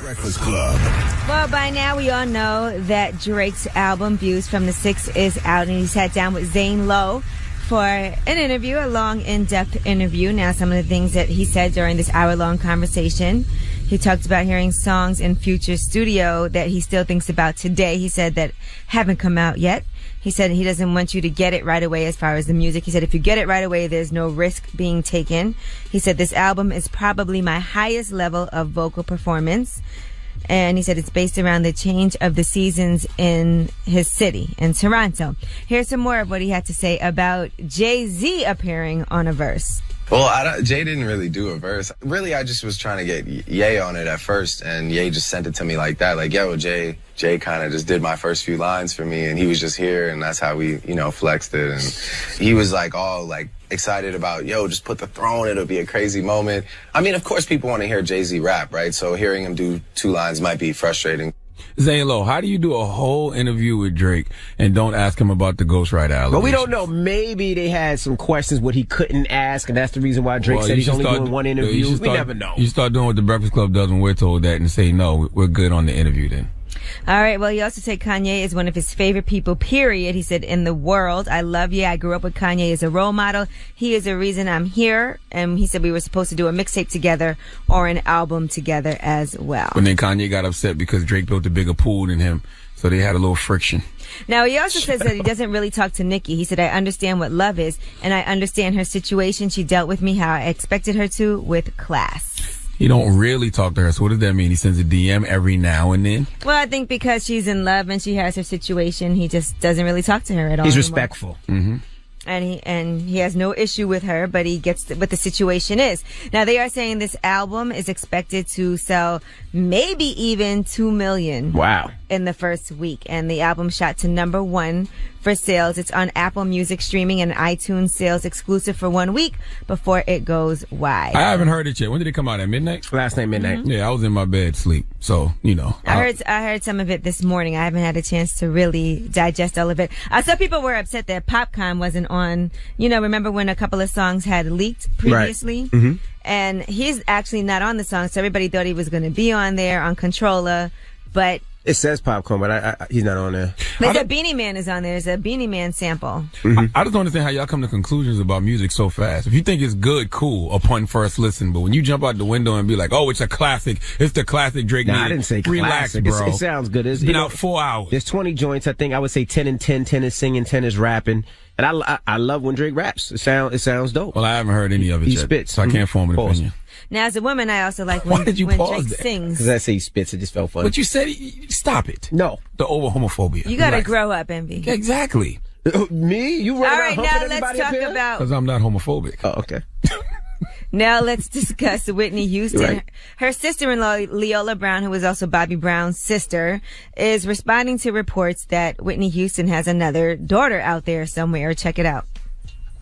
Breakfast Club. Well, by now we all know that Drake's album, Views from the Six, is out, and he sat down with Zane Lowe for an interview, a long, in-depth interview. Now, some of the things that he said during this hour-long conversation. He talked about hearing songs in Future's studio that he still thinks about today. He said that haven't come out yet. He said he doesn't want you to get it right away as far as the music. He said if you get it right away, there's no risk being taken. He said this album is probably my highest level of vocal performance. And he said it's based around the change of the seasons in his city, in Toronto. Here's some more of what he had to say about Jay-Z appearing on a verse. Well, Jay didn't really do a verse. Really, I just was trying to get Ye on it at first, and Ye just sent it to me like that. Like, yo, Jay kind of just did my first few lines for me, and he was just here, and that's how we, flexed it. And he was like all like excited about, yo, just put the throne, it'll be a crazy moment. I mean, of course, people want to hear Jay-Z rap, right? So hearing him do 2 lines might be frustrating. Zane Lowe, how do you do a whole interview with Drake and don't ask him about the ghostwriter allegations? But we don't know. Maybe they had some questions what he couldn't ask, and that's the reason why Drake said he's only doing one interview. We never know. You start doing what the Breakfast Club does when we're told that and say, no, we're good on the interview then. All right. Well, he also said Kanye is one of his favorite people, period. He said, in the world, I love you. I grew up with Kanye as a role model. He is the reason I'm here. And he said we were supposed to do a mixtape together or an album together as well. And then Kanye got upset because Drake built a bigger pool than him. So they had a little friction. Now, he also says that he doesn't really talk to Nicki. He said, I understand what love is, and I understand her situation. She dealt with me how I expected her to, with class. He don't really talk to her, so what does that mean? He sends a DM every now and then? Well, I think because she's in love and she has her situation, he just doesn't really talk to her at all. He's anymore. Respectful. Mm-hmm. And he has no issue with her, but he gets what the situation is. Now, they are saying this album is expected to sell maybe even 2 million. Wow. In the first week. And the album shot to #1 for sales. It's on Apple Music streaming and iTunes sales exclusive for 1 week before it goes wide. I haven't heard it yet. When did it come out? At midnight? Last night, midnight. Mm-hmm. Yeah, I was in my bed sleep. So, I heard some of it this morning. I haven't had a chance to really digest all of it. Some people were upset that Popcorn wasn't on. Remember when a couple of songs had leaked previously? Right. Mm-hmm. And he's actually not on the song, so everybody thought he was going to be on there on Controller, but it says Popcorn, but he's not on there. There's a Beanie Man is on there. There's a Beanie Man sample. Mm-hmm. I just don't understand how y'all come to conclusions about music so fast. If you think it's good, cool, upon first listen. But when you jump out the window and be like, oh, it's a classic. It's the classic Drake. Nah, I didn't say relax, classic. Bro. It sounds good. It's been out 4 hours. There's 20 joints. I think I would say 10 and 10. 10 is singing, 10 is rapping. And I love when Drake raps. It sounds dope. Well, I haven't heard any of it he yet. Spits. So I can't form an opinion. Now, as a woman, I also like when Drake sings. Because I say he spits, it just felt funny. But you said, stop it. No. The over-homophobia. You gotta grow up, Envy. Exactly. Me? You running All right, now let's talk about... Because I'm not homophobic. Oh, okay. Now let's discuss Whitney Houston. Right. Her sister-in-law, Leola Brown, who is also Bobby Brown's sister, is responding to reports that Whitney Houston has another daughter out there somewhere. Check it out.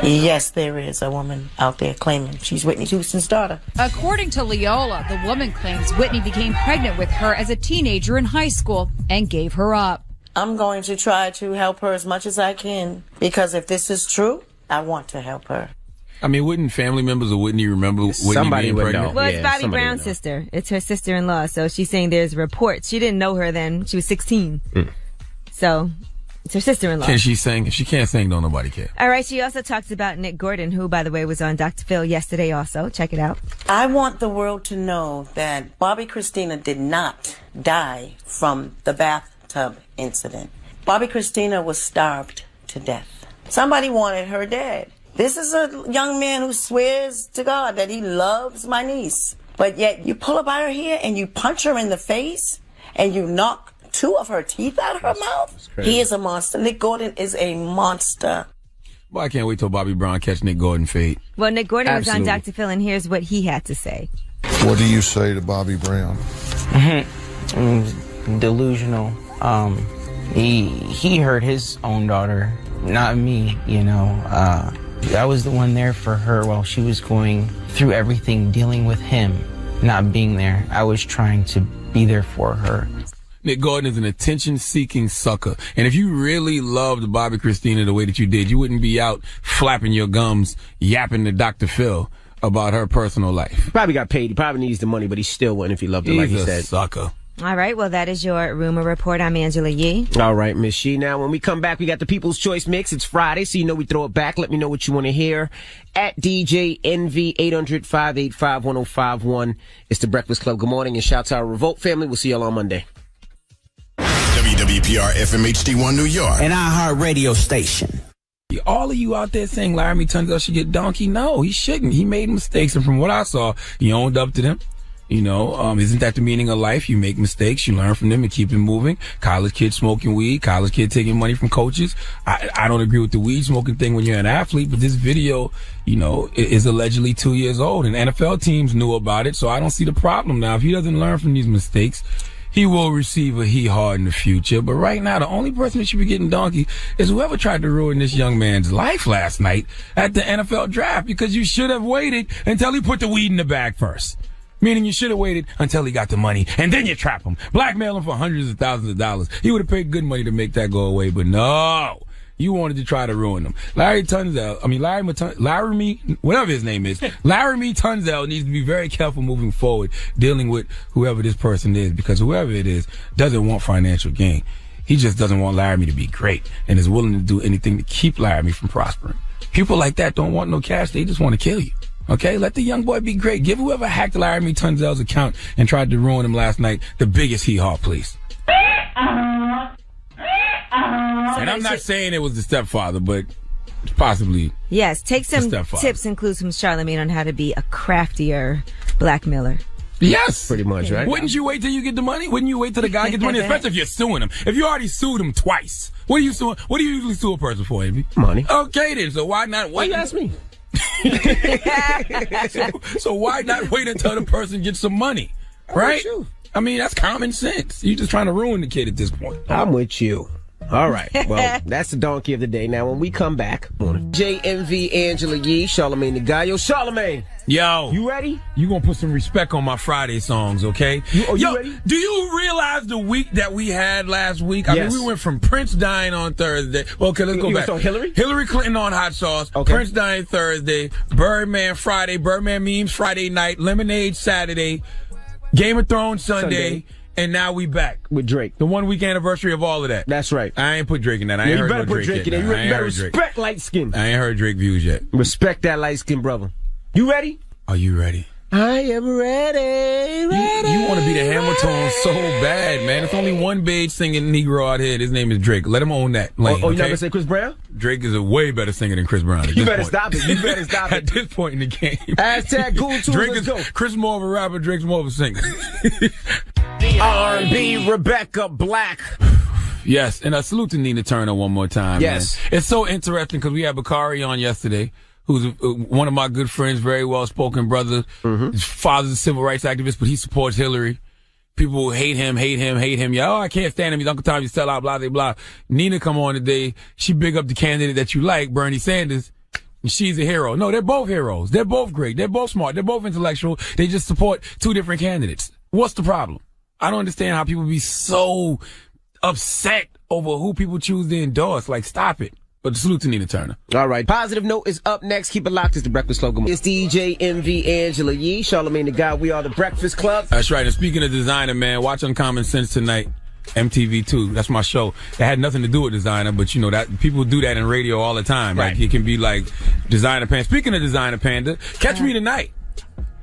Yes, there is a woman out there claiming she's Whitney Houston's daughter. According to Leola, the woman claims Whitney became pregnant with her as a teenager in high school and gave her up. I'm going to try to help her as much as I can, because if this is true, I want to help her. I mean, wouldn't family members of Whitney remember Whitney somebody being would pregnant? know. Well, it's Bobby Brown's sister. It's her sister-in-law. So she's saying there's reports. She didn't know her then. She was 16. So it's her sister-in-law. Can she sing? If she can't sing, don't nobody care. All right. She also talks about Nick Gordon, who, by the way, was on Dr. Phil yesterday also. Check it out. I want the world to know that Bobby Christina did not die from the bathtub incident. Bobby Christina was starved to death. Somebody wanted her dead. This is a young man who swears to God that he loves my niece. But yet you pull up out of here and you punch her in the face and you knock 2 of her teeth out of her mouth. He is a monster. Nick Gordon is a monster. Well, I can't wait till Bobby Brown catch Nick Gordon fade. Well, Nick Gordon was on Dr. Phil, and here's what he had to say. What do you say to Bobby Brown? Delusional. He hurt his own daughter, not me, I was the one there for her while she was going through everything, dealing with him, not being there. I was trying to be there for her. Nick Gordon is an attention-seeking sucker. And if you really loved Bobby Christina the way that you did, you wouldn't be out flapping your gums, yapping to Dr. Phil about her personal life. Probably got paid. He probably needs the money, but he still wouldn't if he loved her, like he said. He's a sucker. All right, well, that is your rumor report. I'm Angela Yee. All right, Miss She. Now, when we come back, we got the People's Choice Mix. It's Friday, so you know we throw it back. Let me know what you want to hear. At DJ NV 800-585-1051. It's the Breakfast Club. Good morning, and shout to our Revolt family. We'll see y'all on Monday. WWPR FM HD1 New York. An iHeart radio station. All of you out there saying Laramie Tunzel should get donkey. No, he shouldn't. He made mistakes, and from what I saw, he owned up to them. You know, isn't that the meaning of life? You make mistakes, you learn from them and keep it moving. College kids smoking weed, college kids taking money from coaches. I don't agree with the weed smoking thing when you're an athlete, but this video, you know, is allegedly 2 years old, and NFL teams knew about it, so I don't see the problem now. If he doesn't learn from these mistakes, he will receive a hee-haw in the future. But right now, the only person that should be getting donkey is whoever tried to ruin this young man's life last night at the NFL draft, because you should have waited until he put the weed in the bag first. Meaning you should have waited until he got the money, and then you trap him. Blackmail him for hundreds of thousands of dollars. He would have paid good money to make that go away, but no. You wanted to try to ruin him. Laramie, whatever his name is, Laramie Tunzel needs to be very careful moving forward, dealing with whoever this person is, because whoever it is doesn't want financial gain. He just doesn't want Laramie to be great and is willing to do anything to keep Laramie from prospering. People like that don't want no cash. They just want to kill you. Okay, let the young boy be great. Give whoever hacked Laramie Tunzel's account and tried to ruin him last night the biggest hee-haw, please. And I'm not saying it was the stepfather, but possibly. Yes, take some tips, include from Charlamagne on how to be a craftier blackmailer. Yes. Pretty much, right? Wouldn't you wait till you get the money? Wouldn't you wait till the guy gets the money? Especially if you're suing him. If you already sued him twice, what are you suing? What do you usually sue a person for, Envy? Money. Okay, then. So why not wait? Why you ask me? so why not wait until the person gets some money, right? I mean, that's common sense. You're just trying to ruin the kid at this point. I'm with you. All right. Well, that's the donkey of the day. Now, when we come back, JMV Angela Yee, Charlamagne the Guy. Yo, Charlamagne. Yo. You ready? You gonna put some respect on my Friday songs, okay? You ready? Do you realize the week that we had last week? Yes. I mean, we went from Prince dying on Thursday. Okay, let's go back. On Hillary? Hillary Clinton on hot sauce. Okay. Prince dying Thursday. Birdman Friday. Birdman memes Friday night. Lemonade Saturday. Game of Thrones Sunday. And now we back. With Drake. The 1 week anniversary of all of that. That's right. I ain't put Drake in that. I ain't heard no Drake yet. You better respect light skin. I ain't heard Drake views yet. Respect that light skin brother. You ready? Are you ready? I am ready. You want to be the Hamilton so bad, man. It's only one beige singing Negro out here. His name is Drake. Let him own that lane. You're not going to say Chris Brown? Drake is a way better singer than Chris Brown. You better stop it. You better stop it. At this point in the game. Hashtag Google Tools, Drake let's go. Chris more of a rapper, Drake's more of a singer. R&B Rebecca Black. Yes, and a salute to Nina Turner one more time. Yes. Man. It's so interesting because we had Bakari on yesterday, who's one of my good friends, very well-spoken brother. Mm-hmm. His father's a civil rights activist, but he supports Hillary. People hate him. Yeah, I can't stand him. He's Uncle Tom. You sell out, blah, blah, blah. Nina come on today. She big up the candidate that you like, Bernie Sanders. And she's a hero. No, they're both heroes. They're both great. They're both smart. They're both intellectual. They just support two different candidates. What's the problem? I don't understand how people be so upset over who people choose to endorse. Like, stop it. But salute to Nina Turner. All right. Positive Note is up next. Keep it locked. It's the Breakfast Club. It's DJ MV Angela Yee, Charlamagne the Guy. We are the Breakfast Club. That's right. And speaking of designer, man, watch Uncommon Sense tonight. MTV2. That's my show. It had nothing to do with designer, but you know that people do that in radio all the time. Right. Like it can be like Designer Panda. Speaking of Designer Panda, catch me tonight.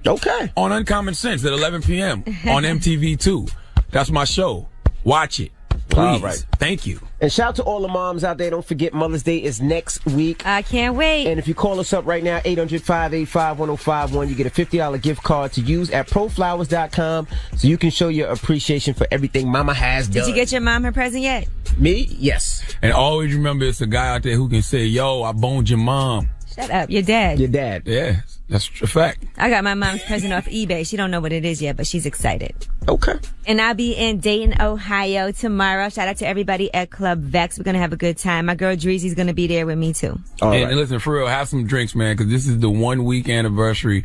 Okay. On Uncommon Sense at 11 p.m. on MTV2. That's my show. Watch it. Please. All right. Thank you. And shout out to all the moms out there. Don't forget Mother's Day is next week. I can't wait. And if you call us up right now, 800-585-1051, you get a $50 gift card to use at proflowers.com so you can show your appreciation for everything Mama has done. Did you get your mom her present yet? Me? Yes. And always remember it's a guy out there who can say, yo, I boned your mom. Shut up. Your dad. Your dad. Yeah, that's a fact. I got my mom's present off eBay. She don't know what it is yet, but she's excited. Okay. And I'll be in Dayton, Ohio tomorrow. Shout out to everybody at Club Vex. We're going to have a good time. My girl Dreezy's going to be there with me too. All right. And listen, for real, have some drinks, man, because this is the 1 week anniversary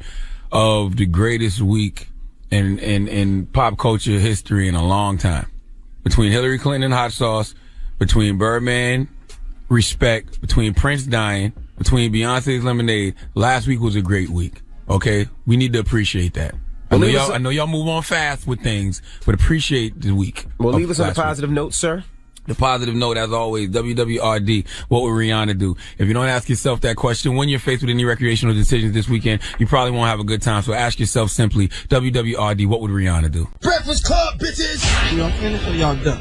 of the greatest week in pop culture history in a long time. Between Hillary Clinton and hot sauce, between Birdman, respect, between Prince dying, between Beyonce's Lemonade. Last week was a great week. Okay? We need to appreciate that. I know y'all move on fast with things, but appreciate the week. Well, leave us on a positive note, sir. The positive note, as always, WWRD, what would Rihanna do? If you don't ask yourself that question, when you're faced with any recreational decisions this weekend, you probably won't have a good time. So ask yourself simply, WWRD, what would Rihanna do? Breakfast Club, bitches! Y'all finished or y'all done?